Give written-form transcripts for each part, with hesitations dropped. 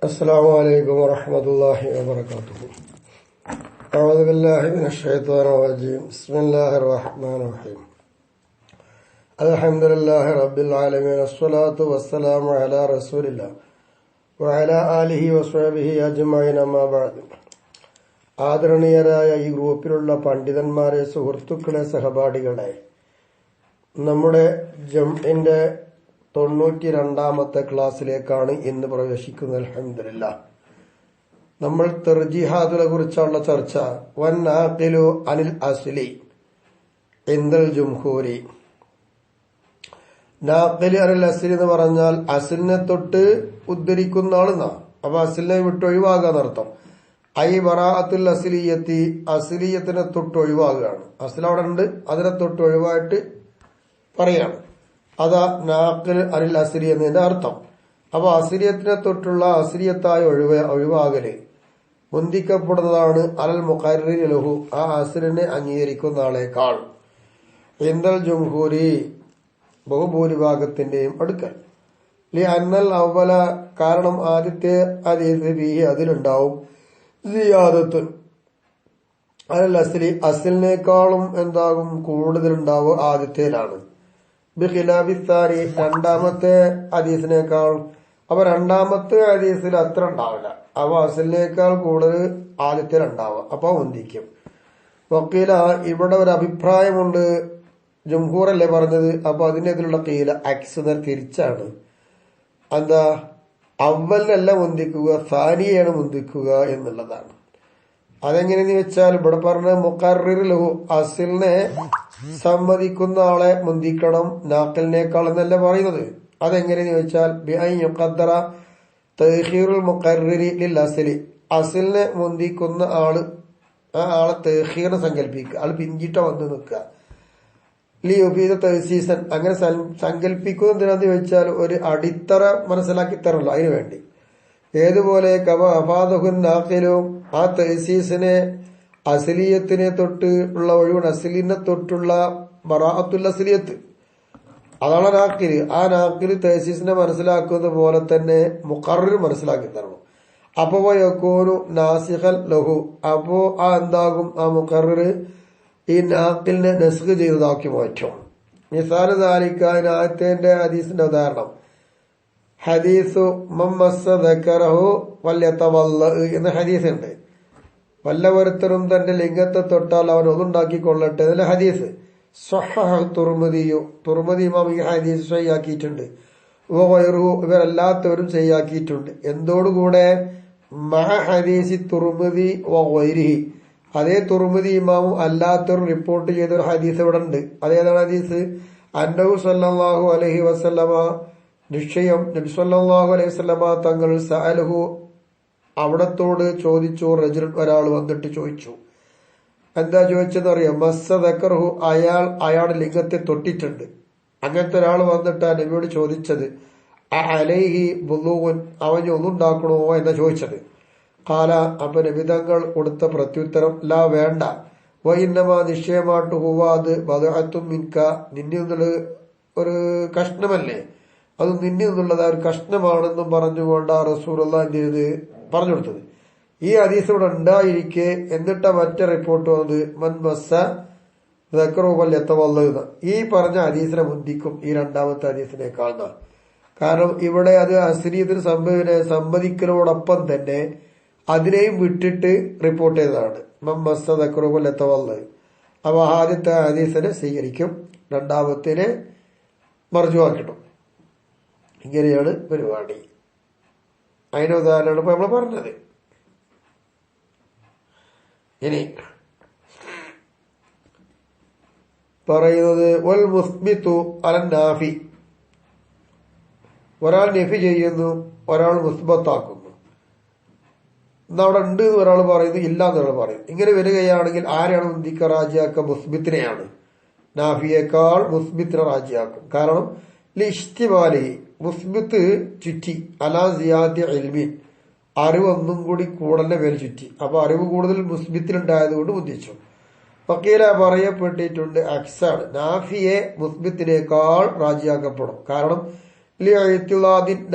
السلام عليكم ورحمة الله وبركاته. أعوذ بالله من الشيطان الرجيم. بسم الله الرحمن الرحيم. الحمد لله رب العالمين. الصلاة والسلام على رسول الله وعلى آله وصحبه أجمعين. أما بعد. ആദരണീയരായ ഈ ഗ്രൂപ്പിലുള്ള പണ്ഡിതന്മാരെ, സുഹൃത്തുക്കളെ, സഹപാഠികളെ, നമ്മുടെ ജംഇന്റെ 92ാമത്തെ ക്ലാസ്സിലേക്കാണ് ഇന്ന് പ്രവേശിക്കുന്നത്. അൽഹംദുലില്ലാഹ്. നമ്മൾ തർജീഹാത്തുകളെ കുറിച്ചുള്ള ചർച്ച. വന്നാഖിലു അനിൽ അസ്ലി ഇൻദൽ ജംഹൂരി. നാഖിൽ അനിൽ അസ്ലി എന്ന് പറഞ്ഞാൽ അസ്ലിനെ തൊട്ട് ഉദ്ധരിക്കുന്ന ആളെന്നാ. അപ്പൊ അസ്ലിനെ വിട്ടൊഴിവാകാന്നർത്ഥം. ഐ ബറാഅത്തുൽ അസ്ലിയത്തി, അസ്ലിയത്തിനെ തൊട്ട് ഒഴിവാകുകയാണ്. അസ്ൽ അവിടെ ഉണ്ട്, അതിനെ തൊട്ട് ഒഴിവായിട്ട് പറയാണ്. അതാ നാഖിൽ അനിൽ അസ്ലി എന്നതിന്റെ അർത്ഥം. അപ്പൊ അസ്ലിയത്തിനെ തൊട്ടുള്ള അസ്ലിയത്തായ ഒഴിവാകല് മുന്തിക്കപ്പെടുന്നതാണ് അലൽ മുഖർറിർ ലഹു, ആ അസ്ലിനെ അംഗീകരിക്കുന്ന ആളേക്കാൾ. ഇൻദൽ ജംഹൂരി, ബഹുഭൂരിഭാഗത്തിന്റെയും അടുക്കൽ. ലി അന്നൽ അവല, കാരണം ആദ്യത്തെ ഹദീസ് ഫീഹി, അതിലുണ്ടാവും സിയാദത്തുൻ അലൽ അസ്ലി, അസ്ലിനേക്കാളും എന്താകും കൂടുതലുണ്ടാവുക ആദ്യത്തേലാണ്. ബിഖിലാഫിത്താനി, രണ്ടാമത്തെ ഹദീസിനേക്കാൾ. അപ്പൊ രണ്ടാമത്തെ ഹദീസിൽ അത്ര ഉണ്ടാവില്ല. അപ്പൊ അസ്ലിനേക്കാൾ കൂടുതൽ ആദ്യത്തിലുണ്ടാവുക, അപ്പൊ ഒന്നിക്കും. വക്കീല, ഇവിടെ ഒരു അഭിപ്രായമുണ്ട്. ജംഹൂറല്ലേ പറഞ്ഞത്, അപ്പൊ അതിനെതിലുള്ള കീല അക്സുദർ തിരിച്ചാണ്. എന്താ, അവലിനല്ല മുന്തിക്കുക, സാനിയാണ് മുന്തിക്കുക എന്നുള്ളതാണ്. അതെങ്ങനെയെന്ന് വെച്ചാൽ ഇവിടെ പറഞ്ഞ മുഖർറിർ ലഹു, അസ്ലിനെ സമ്മതിക്കുന്ന ആളെ മുന്തിക്കണം നാഖിലിനേക്കാൾ എന്നല്ല പറയുന്നത്. അതെങ്ങനെയെന്ന് ചോദിച്ചാൽ ബിഅൻ യുഖദ്ദറ തഅഖീറുൽ മുഖർറിരി ലിൽ അസ്ലി, അസ്ലിനെ മുന്തിക്കുന്ന ആള്, ആ ആളെ തഅഖീറിനെ സങ്കല്പിക്കുക, ആള് പിഞ്ചിട്ട വന്ന് നിൽക്കുക. ലിയുഫീദ തഅസീസൻ, അങ്ങനെ സങ്കല്പിക്കുന്നത് എന്തിനാന്ന് ചോദിച്ചാൽ ഒരു അടിത്തറ മനസ്സിലാക്കി തരണല്ലോ, അതിനു വേണ്ടി. ഏതുപോലെ കവ അഫാദഹുൻ നാഖിലും, ആ തഅസീസിനെ അസ്ലിയത്തിനെ തൊട്ട് ഉള്ള ഒഴിവാണ്. അസ്ലിനെ തൊട്ടുള്ള ബറാഅത്തുൽ അസ്ലിയത്ത്, അതാണ് നാഖില്. ആ നാഖില് തഅസീസിനെ മനസ്സിലാക്കുന്നത് പോലെ തന്നെ മുഖർറിർ മനസ്സിലാക്കി തരണം. അപ്പോ യകൂനു നാസിഖൻ ലഹു, അപ്പോ ആ എന്താകും, ആ മുഖർറിർ ഈ നാഖിലിനെ നസ്ഖ് ചെയ്തതാക്കി മാറ്റും. മിസാല് ദാലിക, ആയത്തിന്റെ ഹദീസിന്റെ ഉദാഹരണം ഹദീസു മമ്മസ്സ ദക്കറഹു വല്യതവല്ല എന്ന ഹദീസുണ്ട്. വല്ലവരുത്തരും തന്റെ ലിംഗത്തെ തൊട്ടാൽ അവൻ ഒന്നുണ്ടാക്കിക്കൊള്ളട്ടെ എന്നല്ല ഹദീസ്. സ്വഹഹു തുർമുദിയു, തുർമുദി ഇമാം ഈ ഹദീസ് ശരിയാക്കിയിട്ടുണ്ട്. വഗൈറുഹു, ഇവരെല്ലാത്തവരും ശരിയാക്കിയിട്ടുണ്ട്. എന്തോടുകൂടെ, മഅ ഹദീസി തുർമുദി വഗൈരിഹി, അതേ തുർമുദി ഇമാമും അല്ലാത്തവരും റിപ്പോർട്ട് ചെയ്ത ഒരു ഹദീസ് ഇവിടെ ഉണ്ട്. അതേതാണ് ഹദീസ്? അന്നഹു സല്ലല്ലാഹു അലൈഹി വസല്ലമ, നിശ്ചയം നബി സല്ലല്ലാഹു അലൈഹി വസല്ലമ തങ്ങൾ സഅലഹു, അവിടത്തോട് ചോദിച്ചു. റജുലുൻ, ഒരാൾ വന്നിട്ട് ചോദിച്ചു. എന്താ ചോദിച്ചെന്നറിയാം? മസ്സ ദക്കറഹു, അയാളുടെ ലിംഗത്തെ തൊട്ടിട്ടുണ്ട്. അങ്ങനത്തെ ഒരാൾ വന്നിട്ട് ആ നബിയോട് ചോദിച്ചത് അലൈഹി വുളൂഉൻ, അവന് ഒന്നുണ്ടാക്കണോ എന്നാ ചോദിച്ചത്. ഖാല, അപ്പൊ നബി തങ്ങൾ കൊടുത്ത പ്രത്യുത്തരം ലാ, വേണ്ട. വഇന്നമാ, നിശ്ചയമായിട്ട് ഹുവ, അത് ബദ്അത്തും മിൻക, നിന്നിൽ നിന്നുള്ള ഒരു കഷ്ണമല്ലേ, അത് നിന്നിൽ നിന്നുള്ളത് ഒരു കഷ്ണമാണെന്നും പറഞ്ഞുകൊണ്ട് റസൂലുള്ളാഹി എന്ത് ചെയ്ത് പറഞ്ഞു കൊടുത്തത്. ഈ ഹദീസ് ഇവിടെ ഉണ്ടായിരിക്കെ എന്നിട്ട് മറ്റേ റിപ്പോർട്ട് വന്നത് മൻ മസ്സ ദക്കറഹു ഫല്യതവല്ല, ഈ പറഞ്ഞ ഹദീസിനെ മുന്തിക്കും ഈ രണ്ടാമത്തെ ഹദീസിനേക്കാൾ. കാരണം ഇവിടെ അത് അസ്ലിയത്തിന് സമ്മതിക്കലോടൊപ്പം തന്നെ അതിനെയും വിട്ടിട്ട് റിപ്പോർട്ട് ചെയ്തതാണ്. മൻ മസ്സ ദക്കറഹു ഫല്യതവല്ല. അപ്പൊ ആദ്യത്തെ ഹദീസിനെ സ്വീകരിക്കും, രണ്ടാമത്തിനെ മർജുവാക്കിടും. ഇങ്ങനെയാണ് പരിപാടി. അതിന്റെ ഉദാഹരണമാണ് ഇപ്പൊ നമ്മൾ പറഞ്ഞത്. ഇനി പറയുന്നത് വൽ മുസ്ബിതു അലൻ നാഫി, ഒരാൾ നഫി ചെയ്യുന്നു, ഒരാൾ മുസ്ബത്താക്കുന്നു. ഇന്ന് അവിടെ ഉണ്ട് എന്ന് ഒരാൾ പറയുന്നു, ഇല്ല എന്നൊരാൾ പറയുന്നു. ഇങ്ങനെ വരികയാണെങ്കിൽ ആരെയാണ് മുന്തിക്ക? റാജിയാക്ക മുസ്ബിത്തിനെയാണ്. നാഫിയേക്കാൾ മുസ്ബിത്തിനെ റാജിയാക്കും. കാരണം ലിഷ്തിമാലി, മുസ്ബിത്ത് ചുറ്റി, അലാ സിയാദി ഇൽമിൻ, അറിവ് ഒന്നും കൂടി കൂടുതലിന്റെ പേര് ചുറ്റി. അപ്പൊ അറിവ് കൂടുതൽ മുസ്ബിത്തിലുണ്ടായതുകൊണ്ട് മുന്തിച്ചു. ഫക്കീല, പറയപ്പെട്ടിട്ടുണ്ട് അക്സാണ്, നാഫിയെ മുസ്ബിത്തിനേക്കാൾ റാജിയാക്കപ്പെടും. കാരണം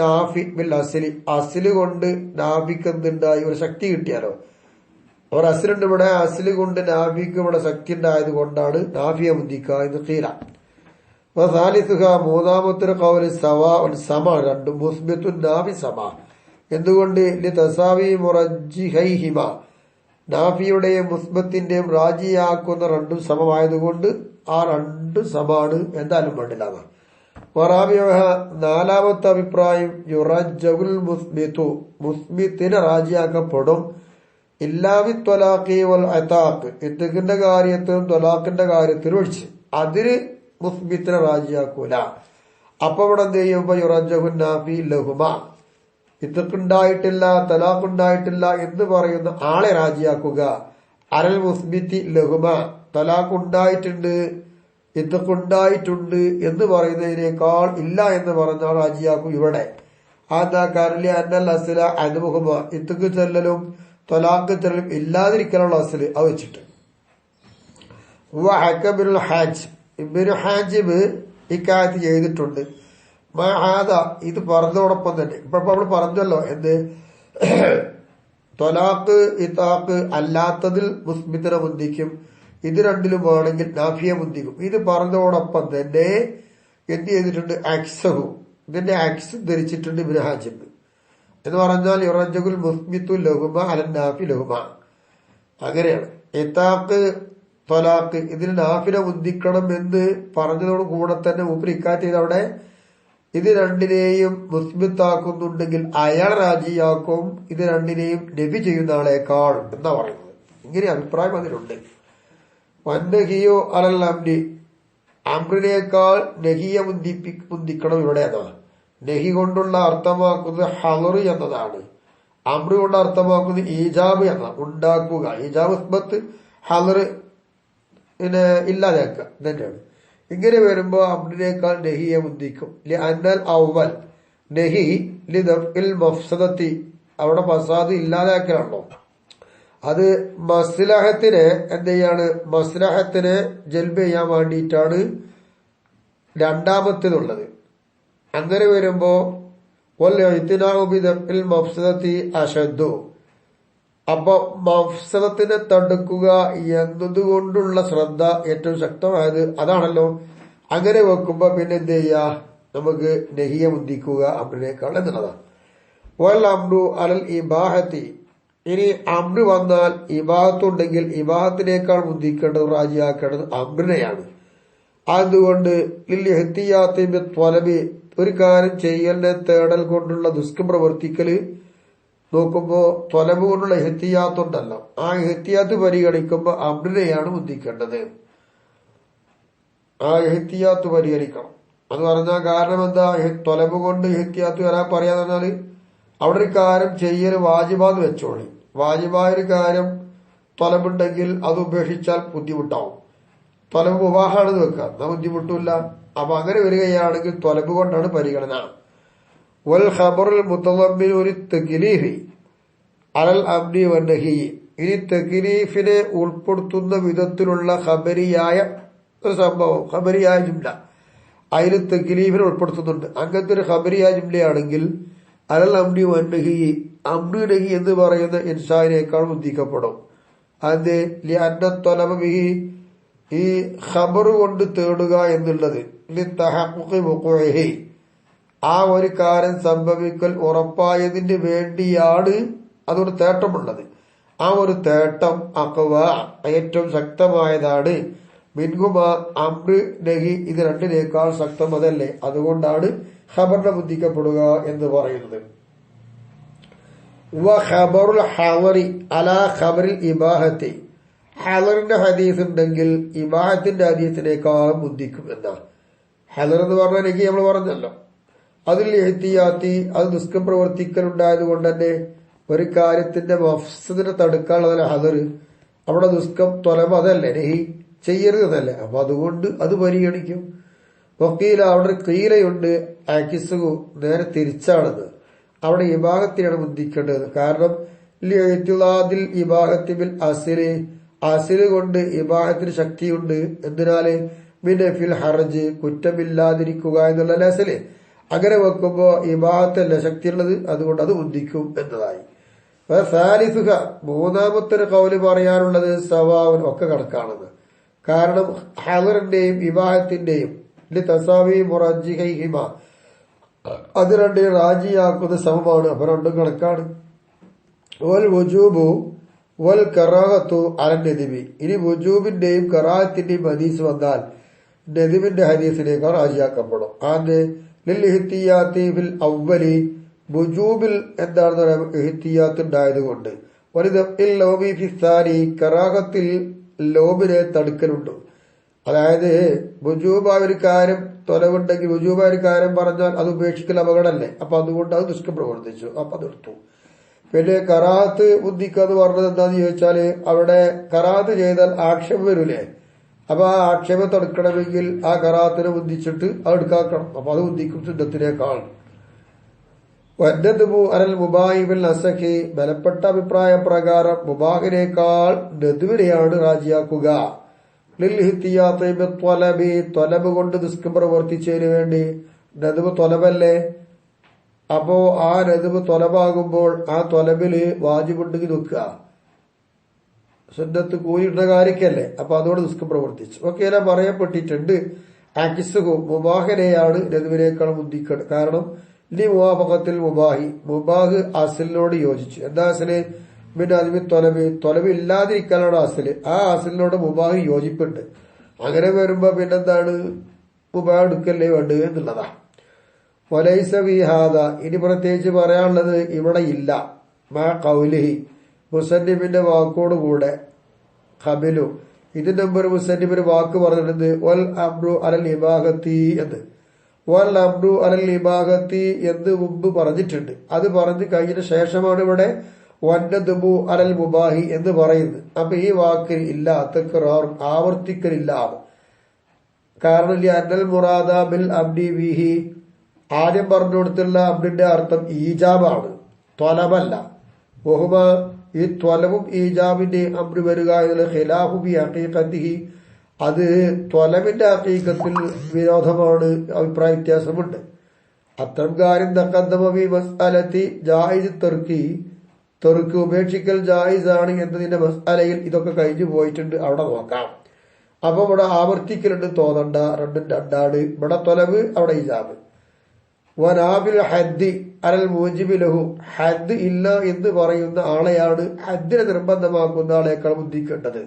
നാഫി ബിൽ അസിലി, അസില് കൊണ്ട് നാഫിക്ക് എന്തുണ്ടായി, ഒരു ശക്തി കിട്ടിയാലോ. അവർ അസിലുണ്ട് ഇവിടെ, അസില് കൊണ്ട് നാഫിക്ക് ഇവിടെ ശക്തി ഉണ്ടായത് കൊണ്ടാണ് നാഫിയെ മുന്തിക്കുക എന്ന് തീര. മൂന്നാമത്തെ കൗല് സവാ സമ, രണ്ടും മുസ്ബിത്തുൻ നാഫി സമ. എന്തുകൊണ്ട്? തസാവി മുറജിഹൈഹിമ, നാഫിയുടെയും മുസ്ബത്തിന്റെയും റാജിയാക്കുന്ന രണ്ടും സമമായതുകൊണ്ട് ആ രണ്ടും സമാണ്, എന്തായാലും വേണ്ടില്ല. നാലാമത്തെ അഭിപ്രായം യുറജുൽ മുസ്ബിത്തു, മുസ്ബിത്തിനെ റാജിയാക്കപ്പെടും. ഇല്ലാവി ത്വലാഖി വൽ അതാഖ്, ഇത്തഖിന്റെ കാര്യത്തിലും ത്വലാഖിന്റെ കാര്യത്തിലും ഒഴിച്ച് അതിന് മുസ്ബിത്തിനെ റാജിയാക്കൂല. അപ്പൊ ഇവിടെ എന്ത് ചെയ്യും? യുറജുൻ നാഫി ലഹുമ, ഇത്തഖുണ്ടായിട്ടില്ല തലാഖുണ്ടായിട്ടില്ല എന്ന് പറയുന്ന ആളെ റാജിയാക്കുക. അരൽ മുസ്ബിത്തി ലഹുമ, തലാഖുണ്ടായിട്ടുണ്ട് ഇത്തഖുണ്ടായിട്ടുണ്ട് എന്ന് പറയുന്നതിനേക്കാൾ ഇല്ല എന്ന് പറഞ്ഞാൽ റാജിയാക്കും ഇവിടെ. അതാ കരലി അന്നൽ അസ്ല അനുമുഖമ, ഇത്തക്ക് ചെല്ലലും തൊലാഖ് ചെല്ലലും ഇല്ലാതിരിക്കാനുള്ള അസ്ല് അത് വെച്ചിട്ട്. ഇബ്നു ഹാജിബ് ഇക്കാര്യത്ത് ചെയ്തിട്ടുണ്ട്. ഇത് പറഞ്ഞതോടൊപ്പം തന്നെ ഇപ്പൊ നമ്മൾ പറഞ്ഞല്ലോ എന്ത്, തൊലാഖ് ഇതാഖ് അല്ലാത്തതിൽ മുസ്ബിത്തിനെ മുന്തിക്കും, ഇത് രണ്ടിലും വേണമെങ്കിൽ നാഫിയെ മുന്തിക്കും. ഇത് പറഞ്ഞതോടൊപ്പം തന്നെ എന്ത് ചെയ്തിട്ടുണ്ട്? അക്സഹു, ഇതിന്റെ അക്സ് ധരിച്ചിട്ടുണ്ട് ഇബ്നു ഹാജിബ്. എന്ന് പറഞ്ഞാൽ യുറജുൽ മുസ്ബിത്തു ലഹുമ അലൻ നാഫി ലഹുമ, അങ്ങനെയാണ്. ഇതാഖ് തൊലാഖ് ഇതിന് നാഫിനെ മുന്തിക്കണം എന്ന് പറഞ്ഞതോട് കൂടെ തന്നെ മൂപ്പര് ഇക്കാറ്റ് ചെയ്ത് അവിടെ ഇത് രണ്ടിനെയും മുസ്ബിത്താക്കുന്നുണ്ടെങ്കിൽ അയാൾ റാജിയാക്കും, ഇത് രണ്ടിനെയും നബി ചെയ്യുന്ന ആളേക്കാൾ എന്നാ പറയുന്നത്. ഇങ്ങനെ അഭിപ്രായം അതിലുണ്ട്. വന്നഹിയോ അലൽ അംരി, അമ്രിനേക്കാൾ നഹിയെ മുന്തിക്കണം ഇവിടെ എന്നാണ്. നഹി കൊണ്ടുള്ള അർത്ഥമാക്കുന്നത് ഹലറ് എന്നതാണ്, അമ്രു കൊണ്ട് അർത്ഥമാക്കുന്നത് ഈജാബ് എന്നാണ്, ഉണ്ടാക്കുക. ഈജാബ് ഉസ്ബത്ത്, ഹലറ് പിന്നെ ഇല്ലാതാക്കുക തന്നെയാണ്. ഇങ്ങനെ വരുമ്പോ അമ്രിനേക്കാൾ നഹിയെ മുന്തിക്കും. അന്നൽ ഔവൽ നഹി ലിദഫ്ഇൽ മഫ്സദത്തി, അവിടെ ഫസാദ് ഇല്ലാതാക്കലാണല്ലോ. അത് മസ്ലഹത്തിനെ എന്ത് ചെയ്യാണ്, മസ്ലഹത്തിനെ ജൽബ് ചെയ്യാൻ വേണ്ടിയിട്ടാണ് രണ്ടാമത്തേതുള്ളത്. അങ്ങനെ വരുമ്പോ മഫ്സദത്തി അഷദ്ദു, അപ്പൊ മഫ്സദത്തിനെ തടുക്കുക എന്നതുകൊണ്ടുള്ള ശ്രദ്ധ ഏറ്റവും ശക്തമായത് അതാണല്ലോ. അങ്ങനെ വെക്കുമ്പോ പിന്നെ എന്ത് ചെയ്യാ, നമുക്ക് നഹിയെ മുന്തിക്കുക അമ്രിനേക്കാൾ എന്നുള്ളതാണ്. വൽ അംറു അലൽ ഇബാഹത്തി, ഇനി അമ്ര് വന്നാൽ ഇബാഹത്തുണ്ടെങ്കിൽ ഇബാഹത്തിനേക്കാൾ മുന്തിക്കേണ്ടത് റാജിയാക്കേണ്ടത് അമ്രിനെയാണ്. അതുകൊണ്ട് ഒരു കാര്യം ചെയ്യലിനെ തേടൽ കൊണ്ടുള്ള ദുഷ്കം പ്രവർത്തിക്കല് നോക്കുമ്പോ ത്വലബ് കൊണ്ടുള്ള എഹ്തിയാത്തുണ്ടല്ലോ, ആ എഹ്തിയാത്ത് പരിഗണിക്കുമ്പോ അമ്രിനെയാണ് മുന്തിക്കേണ്ടത്. ആ എഹ്തിയാത്ത് പരിഗണിക്കണം. അത് പറഞ്ഞാൽ കാരണം എന്താ, ത്വലബ് കൊണ്ട് എഹ്തിയാത്ത് വരാൻ പറയാന്ന് പറഞ്ഞാല് അവിടെ ഒരു കാര്യം ചെയ്യൽ വാജിബാന്ന് വെച്ചോളി. വാജിബായൊരു കാര്യം ത്വലബുണ്ടെങ്കിൽ അത് ഉപേക്ഷിച്ചാൽ ബുദ്ധിമുട്ടാവും. ത്വലബ് മുബാഹാണെന്ന് വെക്കുക, എന്നാ ബുദ്ധിമുട്ടില്ല. അപ്പൊ അങ്ങനെ വരികയാണെങ്കിൽ ത്വലബ് കൊണ്ടാണ് പരിഗണന. വൽ ഖബറുൽ മുതളമ്മിൻ ഒരു തക്ലീഫി അലൽ അംരി വന്നഹി, ഇനി തക്ലീഫിനെ ഉൾപ്പെടുത്തുന്ന വിധത്തിലുള്ള ഖബരിയായ ഒരു സംഭവം, ഖബരിയായ ജുംല അതിൽ തക്ലീഫിനെ ഉൾപ്പെടുത്തുന്നുണ്ട്. അങ്ങനത്തെ ഒരു ഖബരിയായ ജുംലയാണെങ്കിൽ അലൽ അംരി വന്നഹി, അംരി നഹി എന്ന് പറയുന്ന ഇൻസാനേക്കാൾ മുന്തിക്കപ്പെടും. അത് ലിഅന്ന ബിഹി, ഈ ഖബർ കൊണ്ട് തേടുക എന്നുള്ളത് ലിതഹഖുഖി വഖൂഇഹി, ആ ഒരു കാര്യം സംഭവിക്കൽ ഉറപ്പായതിന് വേണ്ടിയാണ് അതൊരു തേട്ടമുള്ളത്. ആ ഒരു തേട്ടം അഖ്വ, ഏറ്റവും ശക്തമായതാണ്. മിൻഹുമ അംറ് നഹി, ഇത് രണ്ടിനേക്കാൾ ശക്തം അതല്ലേ, അതുകൊണ്ടാണ് ഖബറിനെ ബുദ്ധിക്കപ്പെടുക എന്ന് പറയുന്നത്. വ ഖബറുൽ ഹളറി അലാ ഖബറിൽ ഇബാഹത്തി, ഹലറിന്റെ ഹദീസ് ഉണ്ടെങ്കിൽ ഇബാഹത്തിന്റെ ഹദീസിനേക്കാളും ബുദ്ധിക്കും എന്നാ. ഹലർ എന്ന് പറഞ്ഞാൽ എനിക്ക് നമ്മൾ പറഞ്ഞല്ലോ, അതിൽ എഹ്തിയാത്തി, അത് ദുഷ്കം പ്രവർത്തിക്കലുണ്ടായത് കൊണ്ട് തന്നെ ഒരു കാര്യത്തിന്റെ മഫ്സദിനെ തടുക്കാനുള്ളതല്ല ഹലർ. അവിടെ ദുഷ്കം ത്വലബ് അതല്ലേ, നഹി ചെയ്യരുതെന്നല്ലേ. അപ്പൊ അതുകൊണ്ട് അത് പരിഗണിക്കും. വക്കീല, അവിടെ കീലയുണ്ട് ആക്കിസുഖു, നേരെ തിരിച്ചാണെന്ന്. അവിടെ ഇബാഹത്തിനാണ് ബുദ്ധിക്കേണ്ടത്. കാരണം ഇബാഹത്തി ബിൽ അസില്, അസില് കൊണ്ട് ഇബാഹത്തിന് ശക്തിയുണ്ട്. എന്തിനാല് മിൻ ഫിൽ ഹർജ്, കുറ്റമില്ലാതിരിക്കുക എന്നുള്ള അസല്. അങ്ങനെ വെക്കുമ്പോ ഇബാഹത്തല്ല ശക്തിയുള്ളത്, അതുകൊണ്ട് അത് ഉദ്ദിക്കും എന്നതായി. സാലിസുക മൂന്നാമത്തെ ഒരു കൗല് പറയാനുള്ളത് സവാവുൻ ഒക്കെ കണക്കാണെന്ന്. കാരണം ഹദറിന്റെയും ഇബാഹത്തിന്റെയും തസാവി മുറജിഹിമ അത് രണ്ടും റാജിയാക്കുന്നത് സമമാണ്. അപ്പൊ രണ്ടും കണക്കാണ്. വൽ വുജൂബു വൽ കറാഹത്തു അല നദിബി. ഇനി വുജൂബിന്റെയും കറാഹത്തിന്റെയും ഹദീസ് വന്നാൽ നദിബിന്റെ ഹദീസിനേക്കാൾ റാജിയാക്കപ്പെടും. ആന്റെ ലിൽഇഹ്തിയാത്തി ഫിൽ അവ്വലി വുജൂബിൽ എന്താണെന്ന് പറയാം ഇഹ്തിയാത്ത് ഉണ്ടായത് കൊണ്ട്. ലോബി ഫിസാരി കറാഹത്തിൽ ലോബിനെ തടുക്കലുണ്ട്. അതായത് വുജൂബായ ഒരു കാര്യം തൊലവുണ്ടെങ്കിൽ വുജൂബായ ഒരു കാര്യം പറഞ്ഞാൽ അത് ഉപേക്ഷിക്കൽ അപകടമല്ലേ. അപ്പൊ അതുകൊണ്ട് അത് ദുഷ്കം പ്രവർത്തിച്ചു, അപ്പൊ അതെടുത്തു. പിന്നെ കറാഹത്ത് ഉദ്ദിക്കാന്ന് പറഞ്ഞത് എന്താന്ന് ചോദിച്ചാല് അവിടെ കറാഹത്ത് ചെയ്താൽ ആക്ഷേപം വരൂലേ. അപ്പൊ ആ ആക്ഷേപം തടുക്കണമെങ്കിൽ ആ കറാഹത്തിനെ ഉദ്ദിച്ചിട്ട് അത് എടുക്കാക്കണം. അപ്പൊ അത് ഉദ്ദിക്കും സുന്നത്തിനേക്കാൾ. വന്നതുബു അനൽ മുബാഹിബിൽ അസഖി ബലപ്പെട്ട അഭിപ്രായ പ്രകാരം മുബാഹിനേക്കാൾ നദുവിനെയാണ് റാജിയാക്കുക. ത്വലബ് കൊണ്ട് ദുഷ്കം പ്രവർത്തിച്ചതിന് വേണ്ടി. നദുബ് തൊലബല്ലേ. അപ്പോ ആ നദുബ് തൊലബാകുമ്പോൾ ആ തൊലബില് വാജിബുണ്ടെങ്കിൽ നിൽക്കുക. സുന്നത്ത് കൂലിയുടെ കാര്യക്കല്ലേ. അപ്പൊ അതോട് ദുഷ്കം പ്രവർത്തിച്ചു. ഒക്കെ എല്ലാം പറയപ്പെട്ടിട്ടുണ്ട്. ആക്കിസുഹു മുബാഹിനെയാണ് നദുവിനേക്കാൾ മുന്തിക്കണം. കാരണം ലി മുവാഫഖത്തിൽ മുബാഹി മുബാഹ് അസലിനോട് യോജിച്ചു. എന്താ അസല്? പിന്നെ അതിന് തൊലബ് ഇല്ലാതിരിക്കാനാണ് അസല്. ആ അസലിനോട് മുബാഹ് യോജിപ്പുണ്ട്. അങ്ങനെ വരുമ്പോ പിന്നെന്താണ് മുബാഹ് എടുക്കല്ലേ വേണ്ടത് എന്നുള്ളതാ. വലൈസ വിഹാദ ഇനി പ്രത്യേകിച്ച് പറയാനുള്ളത് ഇവിടെ ഇല്ല. മാ ഖൗലിഹി മുസന്നിഫിന്റെ വാക്കോട് കൂടെ ഖബിലു ഇതിന്റെ മുമ്പ് ഒരു മുസന്നിഫിന് വാക്ക് പറഞ്ഞിട്ടുണ്ട് വൽ അംറു അലൽ ഇബാഹത്തി എന്ന്. വൽ അംറു അലൽ ഇബാഹത്തി എന്ന് മുമ്പ് പറഞ്ഞിട്ടുണ്ട്. അത് പറഞ്ഞു കഴിഞ്ഞതിന് ശേഷമാണ് ഇവിടെ വന്നദുബു അലൽ മുബാഹി എന്ന് പറയുന്നത്. അപ്പൊ ഈ വാക്കിൽ ഇല്ല തക്റാർ ആവർത്തിക്കലില്ല. കാരണം അന്നൽ മുറാദ ബിൽ അബ്ദി വിഹി ആദ്യം പറഞ്ഞു കൊടുത്തുള്ള അബ്ദിന്റെ അർത്ഥം ഈജാബാണ്, ത്വലബല്ല. ബഹുമ ഈ ത്വലവും ഈജാബിന്റെ അമ്ര് വരിക എന്നുള്ള ഖിലാഫു ബി ഹഖീഖത്തിഹി അത് ത്വലബിന്റെ ഹഖീഖത്തിൽ വിരോധമാണ്, അഭിപ്രായ വ്യത്യാസമുണ്ട്. അത്തരം കാര്യം തഖദ്ദമ ബി മസ്അലത്തി ജായിസ് തെറുക്ക് ഉപേക്ഷിക്കൽ ജായിസ് ആണ് എന്നതിന്റെ മസ്അലയിൽ ഇതൊക്കെ കഴിഞ്ഞു പോയിട്ടുണ്ട്. അവിടെ നോക്കാം. അപ്പൊ ഇവിടെ ആവർത്തിക്കലുണ്ട് തോന്നണ്ട, രണ്ടും രണ്ടാണ്. ഇവിടെ ത്വലബ് അവിടെ ഈജാബ്. വനാബിൽ ഹദ്ദി അലൽ മൂജിബി ലഹു ഹദ് ഇല്ല എന്ന് പറയുന്ന ആളെയാണ് ഹദ്ദിനെ നിർബന്ധമാക്കുന്ന ആളേക്കാൾ ബുദ്ധിക്കേണ്ടത്.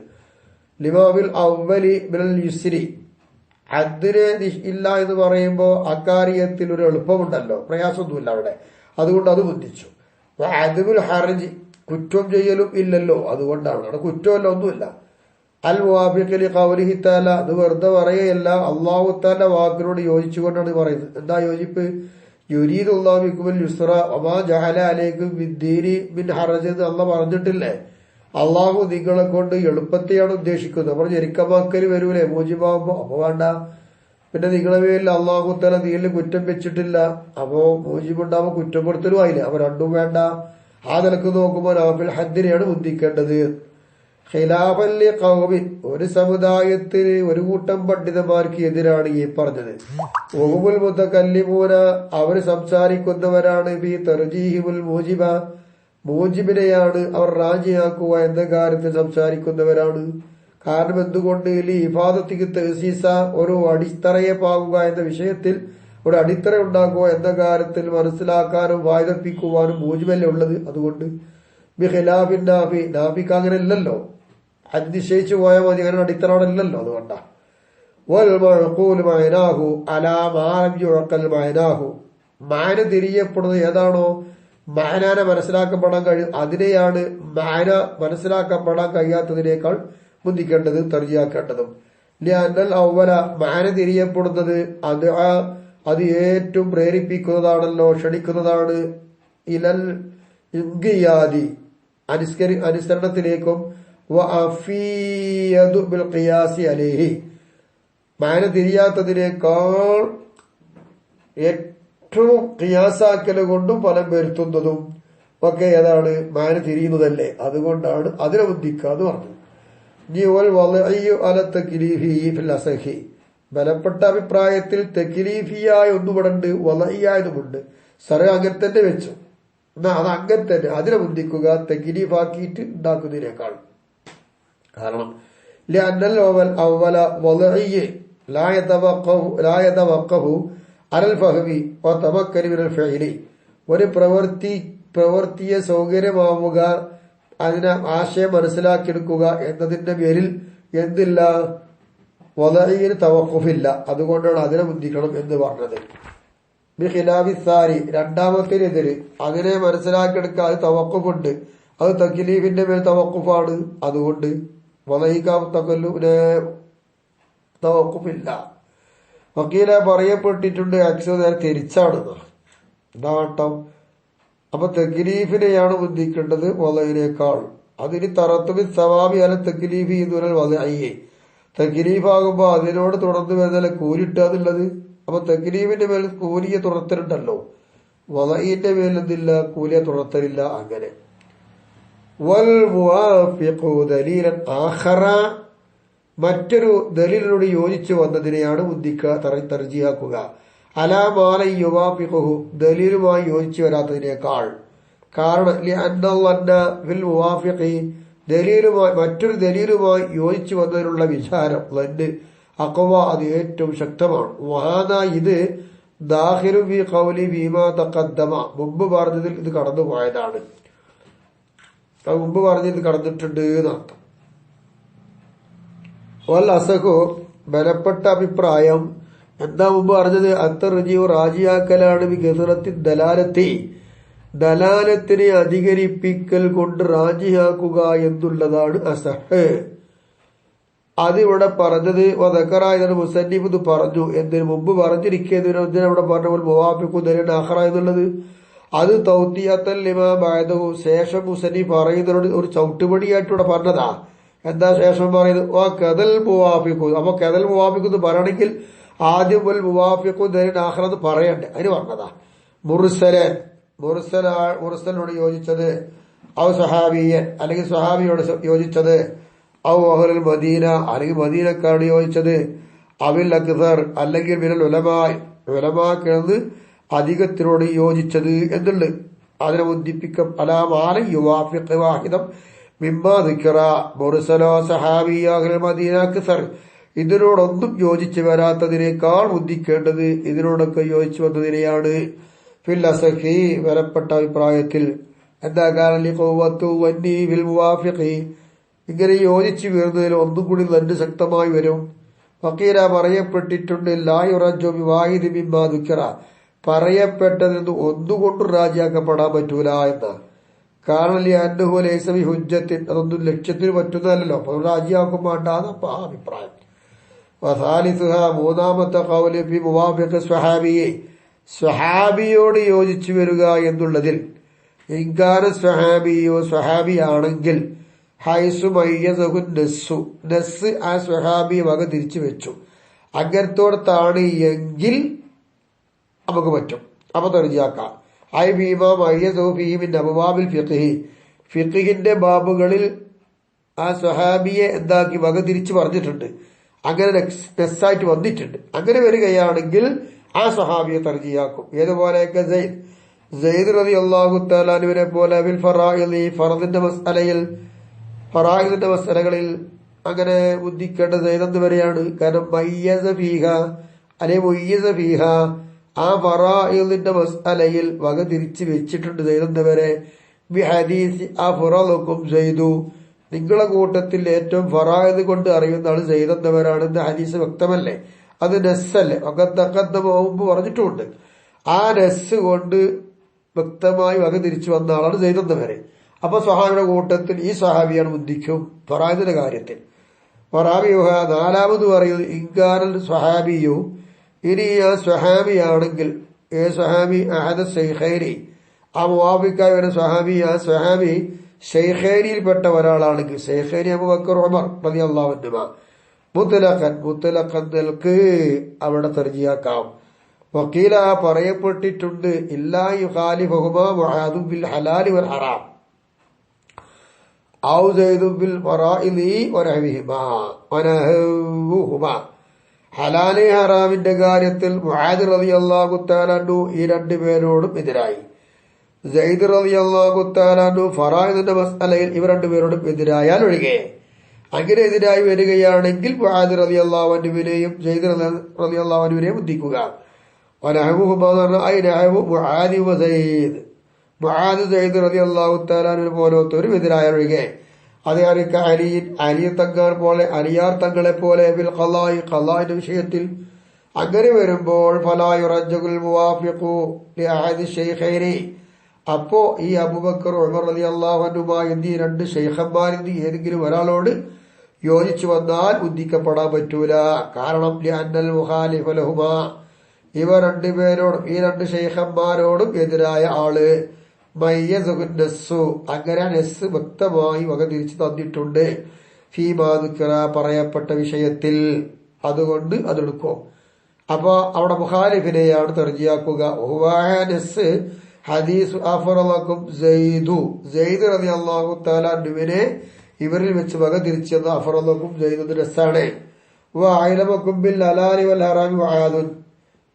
ലിമാബിൽ അവലി മിനൽ യുസ്രി ഹദ്ദിനെ ഇല്ല എന്ന് പറയുമ്പോ അക്കാര്യത്തിൽ ഒരു എളുപ്പമുണ്ടല്ലോ, പ്രയാസമൊന്നുമില്ല അവിടെ. അതുകൊണ്ട് അത് ബുദ്ധിച്ചു. അദ്ബുൽ ഹർജി കുറ്റം ചെയ്യലും ഇല്ലല്ലോ, അതുകൊണ്ടാണ് അവിടെ കുറ്റമല്ല, ഒന്നുമില്ല. അൽ മുവാഫിഖി ഖൗലിഹി തആല അത് വെറുതെ പറയല്ല, അല്ലാഹു തആല വാക്കിനോട് യോജിച്ചുകൊണ്ടാണ് പറയുന്നത്. എന്താ യോജിപ്പ്? യുരീദുല്ലാഹു ബിക്കുമുൽ യുസ്റ വമാ ജഅല അലൈക്കും ബിദ്ദീനി മിൻ ഹറജ് എന്ന് അല്ലാഹു പറഞ്ഞിട്ടില്ലേ. അള്ളാഹു നിങ്ങളെ കൊണ്ട് എളുപ്പത്തെയാണ് ഉദ്ദേശിക്കുന്നത്. അപ്പോൾ ഞെരുക്കമാക്കല് വരൂലേ മൂജിബാകുമ്പോ. അപ്പൊ വേണ്ട. പിന്നെ നിങ്ങളെ പേരിൽ അള്ളാഹു തആല ദീനിൽ കുറ്റം വെച്ചിട്ടില്ല. അപ്പോ മൂജിബുണ്ടാവുമ്പോ കുറ്റപ്പെടുത്തലും ആയില്ല. അപ്പൊ രണ്ടും വേണ്ട. ആ നിലക്ക് നോക്കുമ്പോൾ നാഫിൽ ഹദ്ദിനെയാണ് ബുദ്ധിക്കേണ്ടത്. ഖിലാഫല്ലി ഖൗമി ഒരു സമുദായത്തിന് ഒരു കൂട്ടം പണ്ഡിതന്മാർക്ക് എതിരാണ് ഈ പറഞ്ഞത്. വഹുമുൽ മുതകല്ലിമൂന അവർ സംസാരിക്കുന്നവരാണ് ബി തർജീഹിമുൽ മൂജിബ മൂജിബിനെയാണ് അവർ റാജിയാക്കുക എന്ന കാര്യത്തിൽ സംസാരിക്കുന്നവരാണ്. കാരണം എന്തുകൊണ്ട്? ഈ ഇഫാദത്തിക്ക് തഹ്സീസ ഒരു അടിത്തറയെ പാകുക എന്ന വിഷയത്തിൽ ഒരു അടിത്തറ ഉണ്ടാക്കുക എന്ന കാര്യത്തിൽ മനസ്സിലാക്കാനും വായ്തപ്പിക്കുവാനും മൂജിബല്ലേ ഉള്ളത്. അതുകൊണ്ട് ബിഖിലാഫിൻ നാഫി നാഫിക്ക് അങ്ങനെ ഇല്ലല്ലോ, നിശ്ചയിച്ചു പോയാൽ മതി, അങ്ങനെ അടിത്തറ അവിടെ ഇല്ലല്ലോ. അതുകൊണ്ടാ മാന തിരിയപ്പെടുന്നത് ഏതാണോ മാനാനെ മനസ്സിലാക്കപ്പെടാൻ കഴിയും അതിനെയാണ് മാന മനസ്സിലാക്കപ്പെടാൻ കഴിയാത്തതിനേക്കാൾ ബുദ്ധിക്കേണ്ടത്, തർജിയാക്കേണ്ടതും. ലിഅന്നൽ അവല മാന തിരിയപ്പെടുന്നത് അത് ഏറ്റവും പ്രേരിപ്പിക്കുന്നതാണല്ലോ, ക്ഷണിക്കുന്നതാണ്. ഇലൽ ഇൻഖിയാദി അനുസരണത്തിലേക്കും വഅഫിയദു ബിൽ ഖിയാസി അലൈഹി മാന തിരിയാത്തതിനേക്കാൾ ഏറ്റവും ഖിയാസാക്കല് കൊണ്ടും ഫലം വരുത്തുന്നതും ഒക്കെ ഏതാണ്? മാന തിരിയുന്നതല്ലേ. അതുകൊണ്ടാണ് അതിനെ ബുദ്ധിക്കാന്ന് പറഞ്ഞത്. ബലപ്പെട്ട അഭിപ്രായത്തിൽ തെക്കിലീഫിയായ ഒന്നുപടുണ്ട്, വലഹിയായതുമുണ്ട്. സറ അങ്ങനെ തന്നെ വെച്ചു. എന്നാ അത് അങ്ങനെ തന്നെ അതിനെ മുന്തിക്കുക തെക്കിലീഫാക്കിയിട്ട് ഉണ്ടാക്കുന്നതിനേക്കാൾ. കാരണം ലഅന്നൽ അവല വലഹിയെ ലാ യതവഖഫു അലൽ ഫഹ്മി വതമക്കന മിനൽ ഫഇലി. ഒരു പ്രവൃത്തിയെ സൗകര്യമാവുക, അതിനെ ആശയം മനസ്സിലാക്കിയെടുക്കുക എന്നതിന്റെ പേരിൽ എന്തില്ല, വലഹിന് തവഖുഫില്ല. അതുകൊണ്ടാണ് അതിനെ മുന്തിക്കണം എന്ന് പറഞ്ഞത്. ബിഖിലാഫിസാരി, രണ്ടാമത്തിനെതിര് അതിനെ മനസ്സിലാക്കിയെടുക്കുക, അത് തവഖുഫുണ്ട്, അത് തക്ലീഫിന്റെ മേൽ തവഖുഫാണ്. അതുകൊണ്ട് വലഹിക്കാത്തല്ലുവിനെ തവഖുഫില്ല. വക്കീല പറയപ്പെട്ടിട്ടുണ്ട് അക്സോ നേരെ തിരിച്ചാണെന്ന്. എന്താട്ടം? അപ്പൊ തക്ലീഫിനെയാണ് മുന്തിക്കേണ്ടത് വലഹിനേക്കാൾ. അതിന് തറത്തുബി സവാബി അല തക്ലീഫി എന്നുവരാൽ വലഹിയെ. തക്ലീഫാകുമ്പോ അതിനോട് തുടർന്ന് വരുന്നല്ല കൂലിട്ടുക എന്നുള്ളത്. അപ്പൊ തക്ലീഫിന്റെ മേൽ കൂലിയെ തുടർത്തലുണ്ടല്ലോ, വലഹിന്റെ മേൽ എന്തില്ല, കൂലിയെ തുടർത്തലില്ല. അങ്ങനെ വൽ മുവാഫിഖു ദലീലൻ ആഖറ, മറ്റൊരു ദലീലിനോട് യോജിച്ചു വന്നതിനെയാണ് തർജിയാക്കുക. അലാമാല യുവാഫിഖുഹു, ദലീലുമായി യോജിച്ചു വരാത്തതിനേക്കാൾ. കാരണം ഫിൽ മുവാഫിഖി, മറ്റൊരു ദലീലുമായി യോജിച്ചു വന്നതിനുള്ള വിചാരം ലന്ന് അഖ്വ, അത് ഏറ്റവും ശക്തമാണ്. വഹാദ, ഇത് ദാഖിലു ഫീ ഖൗലി ഫീമാ തഖദ്ദമ, മുമ്പ് പറഞ്ഞതിൽ ഇത് കടന്നുപോയതാണ്. മുമ്പ് പറഞ്ഞത് കടന്നിട്ടുണ്ട് എന്നർത്ഥം. വൽ അസഖു, ബലപ്പെട്ട അഭിപ്രായം എന്താ മുമ്പ് പറഞ്ഞത്, അത്തർജിയു റാജിയാക്കലാണ് ബികസറത്തി ദലാലത്തി, ദലാലത്തിനെ അധികരിപ്പിക്കൽ കൊണ്ട് റാജിയാക്കുക എന്നുള്ളതാണ് അസഹ്. അതിവിടെ പറഞ്ഞത് വദക്കറായതാണ് മുസന്നിഫ് ഇത് പറഞ്ഞു. എന്തിനു മുമ്പ് പറഞ്ഞിരിക്കുന്നതിന് അവിടെ പറഞ്ഞ പോലെ മുവാഫിഖു ദലീലൻ ആഖറ എന്നുള്ളത് അത് തൗത്തിയത്തൽ ലിമാ ബഅദഹു, ശേഷം മുസന്നിഫ് പറയുന്നതിനോട് ഒരു ചവിട്ടുപടിയായിട്ട് ഇവിടെ പറഞ്ഞതാ. എന്താ ശേഷം പറയുന്നത്, കദൽ മുവാഫിഖു. അപ്പൊ കദൽ മുവാഫിഖു എന്ന് പറയണമെങ്കിൽ ആദ്യം വൽ മുവാഫിഖു ദലീലൻ ആഖറ എന്ന് പറയണ്ടേ, അതിന് പറഞ്ഞതാ. മുർസലിനോട് യോജിച്ചത്, ഔ സഹാബിയൻ അല്ലെങ്കിൽ സഹാബിയോട് യോജിച്ചത്, ഔ അഹ്ലുൽ മദീന അല്ലെങ്കിൽ മദീനക്കാരോട് യോജിച്ചത്, അവിൽ അക്സർ അല്ലെങ്കിൽ മിനൽ ഉലമാക്കിഴന്ന് അധികത്തിനോട് യോജിച്ചത് എന്നുള്ളത്. അതിനെ ഉദ്ദിപ്പിക്കും അലാമാല യുവാഫിഖ് വാഹിദം മിമ്മാ ദിക്റ മുർസലോ സഹാബിയോ അഹ്ലുൽ മദീന അക്സർ, ഇതിനോടൊന്നും യോജിച്ചു വരാത്തതിനേക്കാൾ ഉദ്ദിക്കേണ്ടത് ഇതിനോടൊക്കെ യോജിച്ചു വന്നതിനെയാണ്. ഫിൽ അസഖി, ബലപ്പെട്ട അഭിപ്രായത്തിൽ. എന്താ കാരണം ഫിൽ മുവാഫിഖി, ഇങ്ങനെ യോജിച്ചു വീറുന്നതിൽ ഒന്നും കൂടി തന്നെ ശക്തമായി വരും. ഫക്കീല, പറയപ്പെട്ടിട്ടുണ്ട് ലാ യുറജ്ജു ബിവാഹിദി മിമ്മാ ദുക്കിറ, പറയപ്പെട്ടതിൽ നിന്ന് ഒന്നുകൊണ്ടും രാജിയാക്കപ്പെടാൻ പറ്റൂല എന്ന. കാരണം അന്നഹു ലൈസ ബി ഹുജ്ജത്തിൻ, അതൊന്നും ലക്ഷ്യത്തിന് പറ്റുന്നതല്ലോ, അപ്പൊ രാജിയാക്കും വേണ്ടാന്ന് അപ്പൊ ആ അഭിപ്രായം. വസാലിസുഹ, മൂന്നാമത്തെ ഖൗലി ഫി മുവാഫിഖ് സ്വഹാബിയെ, സ്വഹാബിയോട് യോജിച്ചു വരിക എന്നുള്ളതിൽ. ഇൻകാന സ്വഹാബിയോ, സ്വഹാബിയാണെങ്കിൽ ഹൈസു മയ്യസഹു നസ്സു, നസ് ആ സ്വഹാബി വക തിരിച്ചു വെച്ചു, അങ്ങനത്തോടത്താണ് എങ്കിൽ നമുക്ക് പറ്റും. അപ്പൊ തർജിയാക്കാം. ഐ ബീമാ മയ്യസഹു ഫീഹി മിൻ അബ്വാബിൽ ഫിഖ്ഹി, ഫിഖ്ഹിന്റെ ബാബുകളിൽ ആ സ്വഹാബിയെ എന്താക്കി വക തിരിച്ചു പറഞ്ഞിട്ടുണ്ട്, അങ്ങനെ നെസ്സായിട്ട് വന്നിട്ടുണ്ട്. അങ്ങനെ വരികയാണെങ്കിൽ ആ സ്വഹാബിയെ തർജിയാക്കും. ഏതുപോലെയൊക്കെ സെയ്ദ് റളിയല്ലാഹു തആല അൻഹുവിനെ പോലെ ഫിൽ ഫറായിദി, ഫറായിദിന്റെ മസ്അലകളിൽ അങ്ങനെ ഉദ്ദിക്കേണ്ട സെയ്ദ് വരെയാണ്. കാരണം മയ്യസ ഫീഹ അല്ലെ മുയ്യസ ഫീഹ, ആ ഫറായിദിന്റെ മസ്അലയിൽ വക തിരിച്ചു വെച്ചിട്ടുണ്ട് സെയ്ദ് വരെ. ബി ഹദീസ് അഫ്റലുക്കും സെയ്ദു, നിങ്ങളെ കൂട്ടത്തിൽ ഏറ്റവും ഫറായിദ് കൊണ്ട് അറിയുന്ന ആള് സെയ്ദ് എന്നവരാണെന്ന് ഹദീസ് വ്യക്തമല്ലേ, അത് നസ്സല്ലേ, മുമ്പ് പറഞ്ഞിട്ടുമുണ്ട്. ആ നസ് കൊണ്ട് വ്യക്തമായി വക തിരിച്ചു വന്ന ആളാണ് സെയ്ദ് എന്നവരെ. അപ്പൊ സ്വഹാബിയുടെ കൂട്ടത്തിൽ ഈ സ്വഹാബിയാണ് മുന്തിക്കും ഫറായിദിന്റെ കാര്യത്തിൽ. ഫറാബിയുഹ, നാലാമത് പറയുന്നത് ഇൻകാനൽ സ്വഹാബിയു, ഇനി ആ സ്വഹാബിയാണെങ്കിൽ, സ്വഹാബി അഹദ ശൈഖൈനി, ആ മുവാഫിക്കായ വരുന്ന സ്വഹാബി, ആ സ്വഹാബി ശൈഖൈനിയിൽപ്പെട്ട ഒരാളാണെങ്കിൽ, ശൈഖൈനി അബൂബക്കർ ഉമർ റളിയല്ലാഹു അൻഹുമാ, മുത്തലഖൻ നൽക്ക് അവിടെ തർജിയാക്കാം. വക്കീല, പറയപ്പെട്ടിട്ടുണ്ട് ഇല്ലാ യുഖാലിഫുഹുമാ മുആദു ബിൽ ഹലാലി വൽ ഹറാം ഔ സൈദു ബിൽ ഫറായിദി വനഹ്വിഹിമാ. ഹലാലെ ഹറാമിന്റെ കാര്യത്തിൽ മുആദ് റളിയല്ലാഹു തആല അൻഹു ഈ രണ്ടുപേരോടും എതിരായി. സയ്യിദ് റളിയല്ലാഹു തആല അൻഹു ഫറായിദിന്റെ മസ്അലയിൽ ഇവർ രണ്ടുപേരോടും എതിരായാൽ ഒഴികെ. അങ്ങനെ എതിരായി വരികയാണെങ്കിൽ മുആദ് റളിയല്ലാഹു അൻഹുവിനെയും സയ്യിദ് റളിയല്ലാഹു അൻഹുവിനെയും ഉദ്ധിക്കുക. മുആദ് സയ്യിദ് റളിയല്ലാഹു തആല അൻഹു പോലത്തൊരു എതിരായാൽ ഒഴികെ. അതേ അലി തങ്ങൾ പോലെ അലിയാർ തങ്ങളെ പോലെ ബിൽ ഖളാഇ ഖളാഇന്റെ വിഷയത്തിൽ അങ്ങനെ വരുമ്പോൾ ഫലാ യുറജ്ജുൽ മുവാഫിഖു ലിഅഹദി ശൈഖൈനി. അപ്പോ ഈ അബൂബക്കർ ഉമർ റളിയല്ലാഹു അൻഹുമാ എന്നീ രണ്ട് ശൈഖന്മാരിൽ ഏതെങ്കിലും ഒരാളോട് യോജിച്ചു വന്നാൽ ഉദ്ധിക്കപ്പെടാൻ പറ്റൂല. കാരണം ലിഅന്നൽ മുഖാലിഫ ലഹുമാ, ഇവർ രണ്ടുപേരോടും ഈ രണ്ട് ശൈഖന്മാരോടും എതിരായ ആള് മയ്യസുനസ്സു, അങ്ങനെ നെസ് വ്യക്തമായി വകതിരിച്ചു തന്നിട്ടുണ്ട്. ഫീമാ ദുക്കിറ, പറയപ്പെട്ട വിഷയത്തിൽ. അതുകൊണ്ട് അതെടുക്കും. അപ്പൊ അവിടെ മുഖാലിഫിനെയാണ് തെർജിയാക്കുക. നെസ് ഹദീസ് അഫറലക്കും സെയ്ദ് റളിയല്ലാഹു തആല അൻഹുവിനെ ഇവരിൽ വെച്ച് വകതിരിച്ചത് അഫറലക്കും സെയ്ദ് നെസ്സാണ്. വഅലമക്കും ബിൽ ഹലാലി വൽ ഹറാമി വആദുൻ,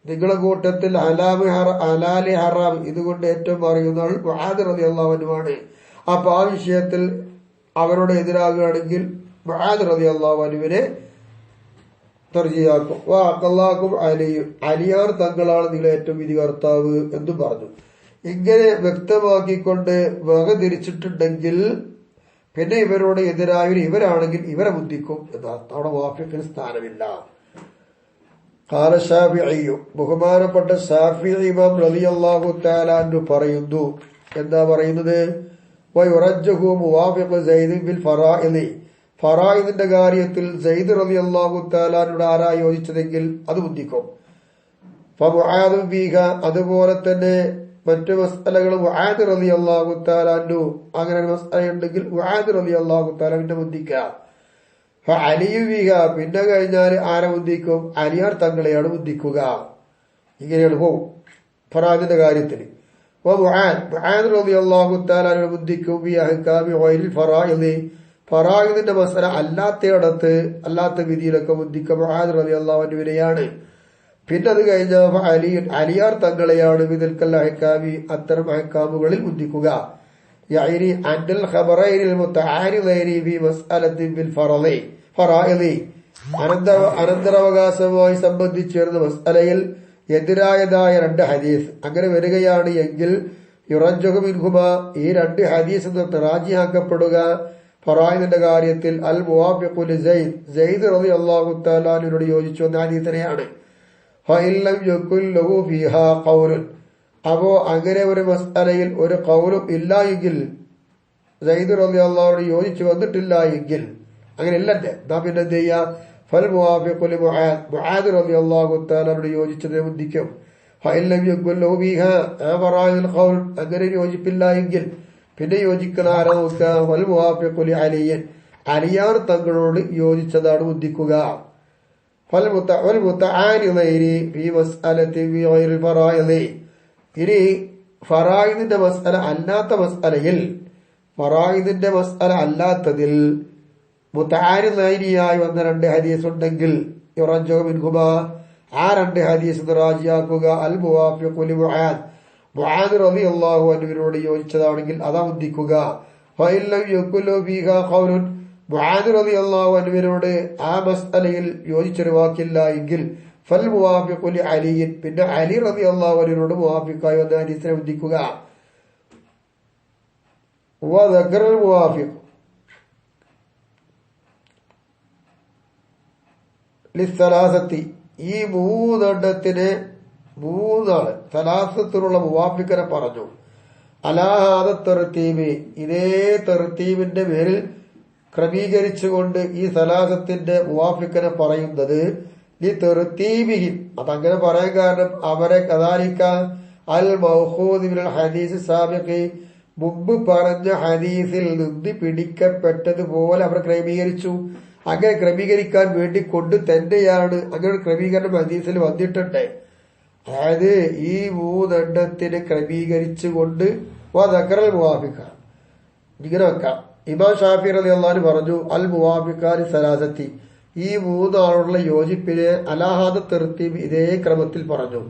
നിങ്ങളുടെ കൂട്ടത്തിൽ ഹലാലി ഹറാം ഇതുകൊണ്ട് ഏറ്റവും അറിയുന്ന ആൾ മുആദ് റളിയല്ലാഹു അൻഹുവാണ്. അപ്പൊ ആ വിഷയത്തിൽ അവരോട് എതിരാകുകയാണെങ്കിൽ മുആദ് റളിയല്ലാഹു അൻഹുവിനെ തർജിയാക്കും. വഅഖല്ലാക്കും അലിയും, അലിയാർ തങ്ങളാണ് നിങ്ങളെ ഏറ്റവും വിധികർത്താവ് എന്നും പറഞ്ഞു. ഇങ്ങനെ വ്യക്തമാക്കിക്കൊണ്ട് വകതിരിച്ചിട്ടുണ്ടെങ്കിൽ പിന്നെ ഇവരോട് എതിരായവർ ഇവരാണെങ്കിൽ ഇവരെ ബുദ്ധിക്കും എന്നർത്ഥം. അവിടെ വാഫിഖിന് സ്ഥാനമില്ല. ഖാല ശാഫിഈ, ബഹുമാനപ്പെട്ട ശാഫിഈ ഇമാം റളിയല്ലാഹു തആല അൻഹു പറയുന്നു. എന്താ പറയുന്നത്? വയുറജ്ജഹു മുവാഫിഖു സയ്യിദ് ബിൽ ഫറായിദി, ഫറായിദിന്റെ കാര്യത്തിൽ സയ്യിദ് റളിയല്ലാഹു തആല അൻഹുടെ ആരാ യോജിച്ചതെങ്കിൽ അത് ബുദ്ധിക്കും. ഫമുആദു ബിഹ, അതുപോലെ തന്നെ മറ്റു മസ്അലകൾ മുആദ് റളിയല്ലാഹു തആല അൻഹു അങ്ങനെ ഒരു മസ്അലയുണ്ടെങ്കിൽ മുആദ് റളിയല്ലാഹു തആല പിന്നെ ബുദ്ധിക്കുക. അലിയു ബിഹ, പിന്നെ കഴിഞ്ഞാൽ ആരെ ബുദ്ധിക്കും? അലിയാർ തങ്ങളെയാണ് ബുദ്ധിക്കുക. ഇങ്ങനെയാണ് പോകും ഫറായിദിന്റെ കാര്യത്തിൽ. മുആദ് റളിയല്ലാഹു തആല അൻഹു ബുദ്ധിക്കും ബി അഹ്കാമി ഗൈരിൽ ഫറായിദി, ഫറായിദിന്റെ മസ്അല അല്ലാത്തയിടത്ത് അല്ലാത്ത വിധിയിലൊക്കെ ബുദ്ധിക്കുക മുആദ് റളിയല്ലാഹു അൻഹുവിനെയാണ്. പിന്നെ അത് കഴിഞ്ഞ അലിയാർ തങ്ങളെയാണ് ബിദൽക്കൽ അഹ്കാമി, അത്തരം അഹ്കാമുകളിൽ ബുദ്ധിക്കുക. യഅനി അൻൽ ഖബറൈനിൽ മുതആരിദൈനി ഫി മസ്അലത്തി ബിൽ ഫറായിദി, അനന്തരാവകാശവുമായി സംബന്ധിച്ച് വരുന്ന മസ്അലയിൽ എതിരായതായ രണ്ട് ഹദീസ് അങ്ങനെ വരികയാണ് എങ്കിൽ യുറജ്ജഹു മിൻഹുമാ, ഈ രണ്ട് ഹദീസ് റാജിയാക്കപ്പെടുക ഫറായിദിന്റെ കാര്യത്തിൽ അൽ മുവാഫിഖു ലിസൈദ്, സെയ്ദ് റളിയല്ലാഹു തആല അൻഹുവിനോട് യോജിച്ചു വന്ന ഹദീസിനെയാണ്. ഫഇല്ലം യകുൽ ലഹു ഫീഹാ ഖൗലുൻ, അപ്പോ അങ്ങനെ ഒരു മസ്അലയിൽ ഒരു ഖൗലും ഇല്ല എങ്കിൽ, സെയ്ദ് റളിയല്ലാഹു യോജിച്ചു വന്നിട്ടില്ല എങ്കിൽ, അങ്ങനെ ഇല്ലല്ലേ, നാ പിന്നെ എന്ത് ചെയ്യാ? ഫൽ മുവാഫിഖു ലി മുആദ് റളിയല്ലാഹു തആലയോട് യോജിച്ചതിനെ ബുദ്ധിക്കും. ഫഇല്ലം യകുൽ ലഹു ഫീഹാ ഫറായിദുൽ ഖൗൽ, അങ്ങനെ യോജിപ്പില്ല എങ്കിൽ പിന്നെ യോജിക്കുന്ന ആരാ നോക്കുക? ഫൽ മുവാഫിഖു ലി അലിയൻ, അലിയാർ തങ്ങളോട് യോജിച്ചതാണ് ബുദ്ധിക്കുക. ഇനി ഫറായിദിന്റെ മസ്അല അല്ലാത്ത മസ്അലയിൽ, ഫറായിദിന്റെ മസ്അല അല്ലാത്തതിൽ മുതആരിദൈനിയായി വന്ന രണ്ട് ഹദീസ് ഉണ്ടെങ്കിൽ യുറജ്ജഹു മിൻഹുമാ, ആ രണ്ട് ഹദീസ് റാജിയാക്കുക അൽ മുവാഫിഖു ലി മുആദ് റളിയല്ലാഹു അൻഹുവിനോട് യോജിച്ചതാണെങ്കിൽ അതാ ബുദ്ധിക്കുക. ഫഇല്ലം യകുൽ ഫീഹാ ഖൗലുൻ, മുആദ് റളിയല്ലാഹു അൻഹുവിനോട് ആ മസ്അലയിൽ യോജിച്ചൊരു വാക്കില്ല എങ്കിൽ ഫൽ മുവാഫിഖു ലി അലിയിൻ, പിന്നെ അലി റളിയല്ലാഹു അൻഹുവിനോട് മുവാഫിഖായി വന്ന ഹദീസിനെ ബുദ്ധിക്കുക. വദക്കറൽ മുവാഫിഖ് ലിസ്സലാസത്തി, ഈ മൂന്നെണ്ണത്തിന് മൂന്നാള് സലാസത്തിലുള്ള മുവാഫിഖിനെ പറഞ്ഞു. അലാഹാദ തെർത്തീബ്, ഇതേ തെർത്തീബിന്റെ പേരിൽ ക്രമീകരിച്ചുകൊണ്ട് ഈ സലാസത്തിന്റെ മുവാഫിഖിനെ പറയുന്നത് ലി തെർത്തീബിഹിം, അതങ്ങനെ പറയാൻ കാരണം അവരെ കദാലിക അൽ മൗഖൂദ് മിനൽ ഹദീസ് സാബിഖി, മുമ്പ് പറഞ്ഞ ഹദീസിൽ നിന്ന് പിടിക്കപ്പെട്ടതുപോലെ അവർ ക്രമീകരിച്ചു. അങ്ങനെ ക്രമീകരിക്കാൻ വേണ്ടി കൊണ്ട് തന്നെയാണ് അങ്ങനെ ക്രമീകരണം ഹദീസിൽ വന്നിട്ടുണ്ട്. അതായത് ഈ മൂന്നെണ്ണത്തിന് ക്രമീകരിച്ചുകൊണ്ട് വദക്കറൽ മുവാഫിഖ ഇങ്ങനെ വെക്കാം. ഇമാം ഷാഫി റളിയല്ലാഹു അൻഹു പറഞ്ഞു അൽ മുവാഫിഖാനി സലാസത്തി, ഈ മൂന്നാളുള്ള യോജിപ്പിനെ അലാഹാദ തെർത്തീബ് ഇതേ ക്രമത്തിൽ പറഞ്ഞു.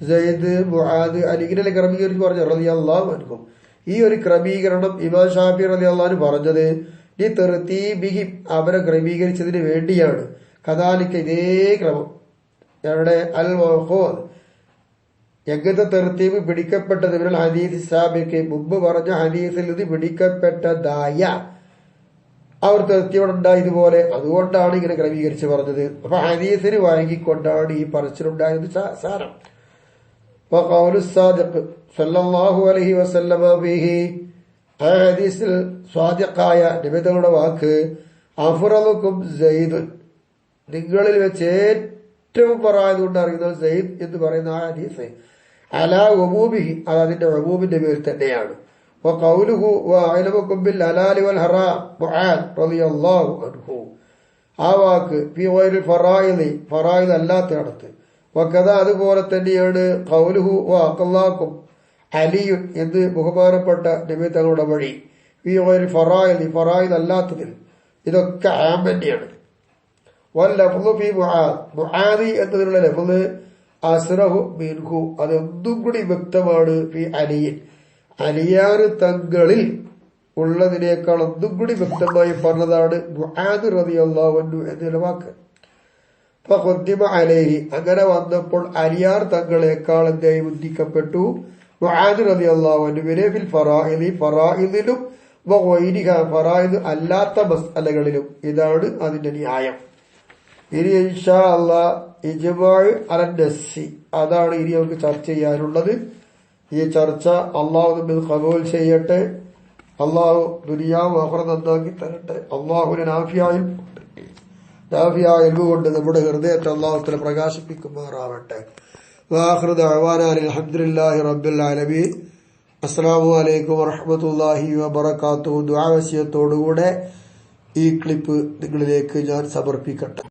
സയ്യിദ് മുആദ് അലിഗിനെ ക്രമീകരിച്ച് പറഞ്ഞു റളിയല്ലാഹു അൻഹു. ഈ ഒരു ക്രമീകരണം ഇമാം ഷാഫി റളിയല്ലാഹു അൻഹു പറഞ്ഞത് ഈ തെർത്തീബിഹി അവരെ ക്രമീകരിച്ചതിന് വേണ്ടിയാണ്. കദാലിക ഇതേ ക്രമം എവിടെ അൽ മഅഖൂദ് എങ്ങനത്തെ തെർത്തീബ് പിടിക്കപ്പെട്ടത് ഇവരുടെ ഹദീസ് സാബിക്ക് മുമ്പ് പറഞ്ഞ ഹദീസിൽ ഇത് പിടിക്കപ്പെട്ടതായ അവർ തെർത്തീബുണ്ടായി ഇതുപോലെ. അതുകൊണ്ടാണ് ഇങ്ങനെ ക്രമീകരിച്ച് പറഞ്ഞത്. അപ്പൊ ഹദീസിന് വാങ്ങിക്കൊണ്ടാണ് ഈ പറച്ചിലുണ്ടായത് സാരം. വഖൗലു സാദിഖ് സല്ലല്ലാഹു അലൈഹി വസല്ലമ ഫീഹി, ആ ഹദീസിൽ സ്വാദിഖായ നബി തങ്ങളുടെ വാക്ക് അഫ്റലുക്കും സയ്യിദുൻ, നിങ്ങളിൽ വെച്ച് ഏറ്റവും പറയാതുകൊണ്ട് അറിയുന്നത് സയ്യിദ് എന്ന് പറയുന്ന ആ ഹദീസ് അലാ ഉമൂമിഹി, അത് അതിന്റെ ഉമൂമിന്റെ പേരിൽ തന്നെയാണ്. വഖൗലുഹു വഅലമുക്കും ബിൽ ഹലാലി വൽ ഹറാം മുആദ് റളിയല്ലാഹു അൻഹു, ആ വാക്ക് ഫീ ഗൈറിൽ ഫറായിദി, ഫറായിദ് അല്ലാത്തയിടത്ത്. വകദ അതുപോലെ തന്നെയാണ് ഖൗലുഹു വഅഖല്ലാക്കും അലിയുൻ എന്ന് ബഹുമാനപ്പെട്ട നബി തങ്ങളുടെ വഴി ഫീ ഗൈറിൽ ഫറായിദി, ഫറായിദ് അല്ലാത്തതിൽ. ഇതൊക്കെ ആം തന്നെയാണ്. വല്ലഫ്ളു ഫീ മുആദ്, മുആദി എന്നതിനുള്ള ലഫ്ള് അസ്റഹു മിൻഹു, അതൊന്നും കൂടി വ്യക്തമാണ്. ഫീ അലിയിൻ, അലിയാറ് തങ്ങളിൽ ഉള്ളതിനേക്കാൾ ഒന്നും കൂടി വ്യക്തമായി പറഞ്ഞതാണ് മുആദ് റളിയല്ലാഹു അൻഹു എന്നുള്ള വാക്ക്. ഫഖദ്ദിമ അലൈഹി, അങ്ങനെ വന്നപ്പോൾ അലിയാർ തങ്ങളെക്കാൾ എന്തായി ഉദ്ധിക്കപ്പെട്ടു മുആദ് റളിയല്ലാഹു അൻഹുവിനെ ഫിൽ ഫറായിദി, ഫറായിദിലും വഗൈരിഹ, ഫറായിദ് അല്ലാത്ത മസ്അലകളിലും. ഇതാണ് അതിന്റെ ന്യായം. ഇനി ഇൻഷാ അല്ലാഹ് ഇജ്മാഉ അലൻ നസ്സി, അതാണ് ഇനി നമുക്ക് ചർച്ച ചെയ്യാനുള്ളത്. ഈ ചർച്ച അള്ളാഹു നമ്മിൽ ഖബൂൽ ചെയ്യട്ടെ. അള്ളാഹു ദുനിയാവ് ആഖിറത്ത് നന്നാക്കി തരട്ടെ. അള്ളാഹുവിനെ നാഫിയായ ഇൽമു കൊണ്ട് നമ്മുടെ ഹൃദയത്തെ അള്ളാഹു തആല പ്രകാശിപ്പിക്കുമാറാവട്ടെ. വആഖിറു ദഅവാനാ അൽഹംദുലില്ലാഹി റബ്ബിൽ ആലമീൻ. അസ്സലാമു അലൈക്കും വറഹ്മത്തുള്ളാഹി വബറകാതുഹു. ദുആ വസിയത്തോടുകൂടെ ഈ ക്ലിപ്പ് നിങ്ങളിലേക്ക് ഞാൻ സമർപ്പിക്കട്ടെ.